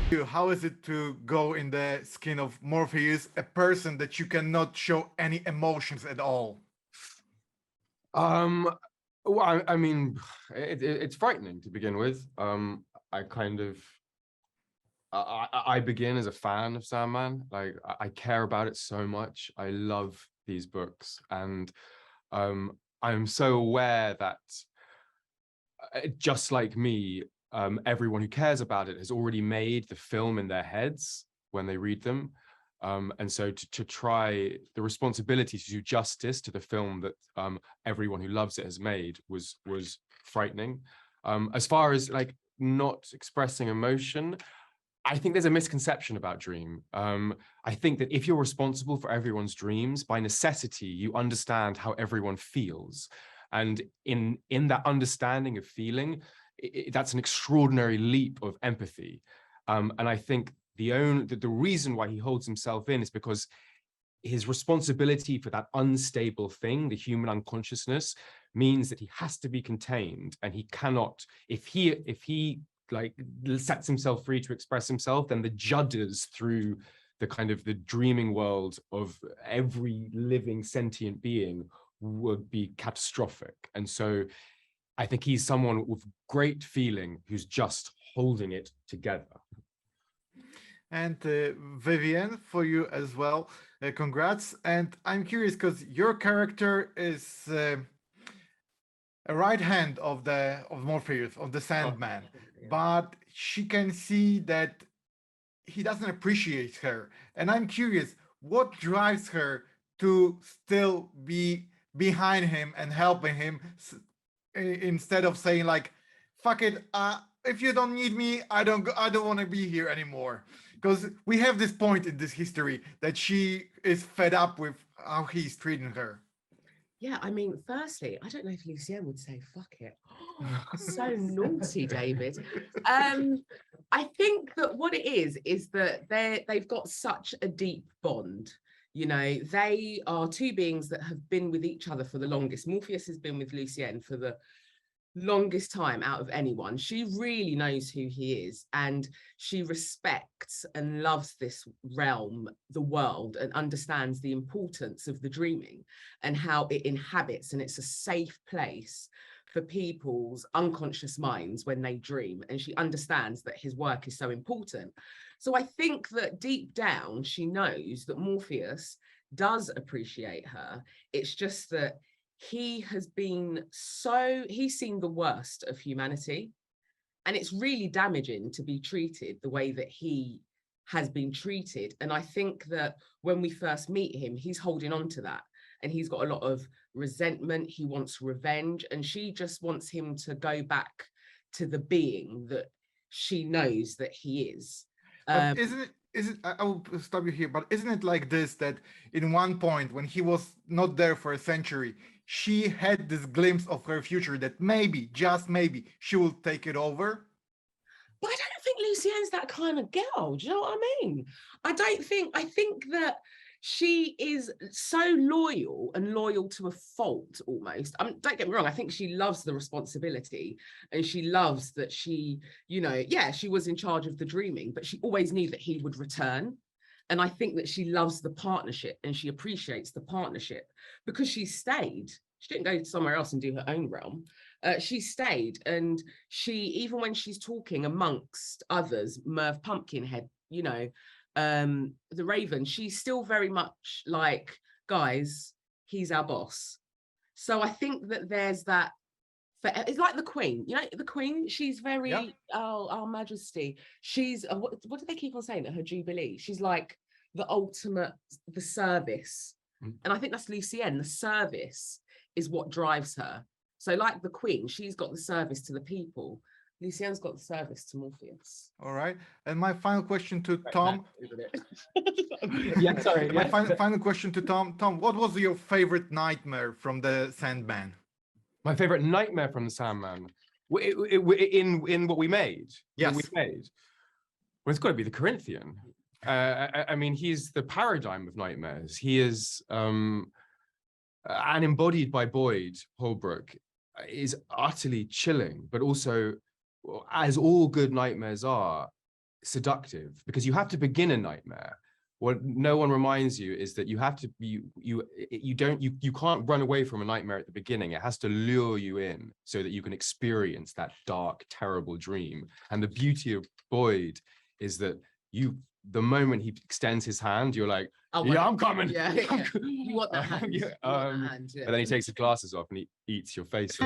How is it to go in the skin of Morpheus, a person that you cannot show any emotions at all? Well, I mean, it's frightening to begin with. I kind of, I begin as a fan of Sandman. Like, I care about it so much. I love these books, and I'm so aware that just like me, everyone who cares about it has already made the film in their heads when they read them. And so to try the responsibility to do justice to the film that everyone who loves it has made was frightening. As far as like not expressing emotion, I think there's a misconception about dream. I think that if you're responsible for everyone's dreams, by necessity, you understand how everyone feels. And in that understanding of feeling, that's an extraordinary leap of empathy. And I think the reason why he holds himself in is because his responsibility for that unstable thing, the human unconsciousness, means that he has to be contained, and he cannot, if he like sets himself free to express himself, then the judders through the kind of the dreaming world of every living sentient being would be catastrophic. And so I think he's someone with great feeling who's just holding it together. And Vivienne, for you as well, congrats. And I'm curious because your character is a right hand of Morpheus, of the Sandman, but she can see that he doesn't appreciate her. And I'm curious, what drives her to still be behind him and helping him instead of saying like, "Fuck it, if you don't need me, I don't want to be here anymore." Because we have this point in this history that she is fed up with how he's treating her. Yeah, I mean, firstly, I don't know if Lucienne would say "fuck it." So naughty, David. I think that what it is that they've got such a deep bond. You know, they are two beings that have been with each other for the longest. Morpheus has been with Lucienne for the longest time out of anyone. She really knows who he is, and she respects and loves this realm, the world, and understands the importance of the dreaming and how it inhabits, and it's a safe place for people's unconscious minds when they dream. And she understands that his work is so important. So I think that deep down she knows that Morpheus does appreciate her. It's just that he's seen the worst of humanity, and it's really damaging to be treated the way that he has been treated. And I think that when we first meet him, he's holding on to that, and he's got a lot of resentment. He wants revenge, and she just wants him to go back to the being that she knows that he is. But I will stop you here, but isn't it like this, that in one point when he was not there for a century, she had this glimpse of her future that maybe, just maybe, she will take it over? But I don't think Lucienne's that kind of girl. Do you know what I mean? I think that she is so loyal to a fault almost. Don't get me wrong, I think she loves the responsibility, and she loves that she, you know, yeah, she was in charge of the dreaming, but she always knew that he would return. And I think that she loves the partnership, and she appreciates the partnership because she stayed. She didn't go somewhere else and do her own realm. She stayed, and she, even when she's talking amongst others, Merv Pumpkinhead, you know, the Raven, she's still very much like, guys, he's our boss. So I think that there's that. It's like the Queen, you know, the Queen, she's very, yep. Oh, Our Majesty. She's, what do they keep on saying at her Jubilee? She's like the ultimate, the service. And I think that's Lucienne. The service is what drives her. So like the Queen, she's got the service to the people. Lucienne's got the service to Morpheus. All right. And my final question to Tom. Yeah, sorry. My final question to Tom. Tom, what was your favorite nightmare from the Sandman? My favorite nightmare from the Sandman, in what we made. Yes. What we made. Well, it's got to be the Corinthian. I mean, he's the paradigm of nightmares. He is, and embodied by Boyd Holbrook, is utterly chilling, but also, as all good nightmares are, seductive, because you have to begin a nightmare. What no one reminds you is that you have to you can't run away from a nightmare at the beginning. It has to lure you in so that you can experience that dark, terrible dream. And the beauty of Boyd is that the moment he extends his hand, you're like, Oh, yeah, well, I'm coming. yeah, yeah. You want that hand. Yeah, You want that hand, yeah. But then he takes his glasses off and he eats your face.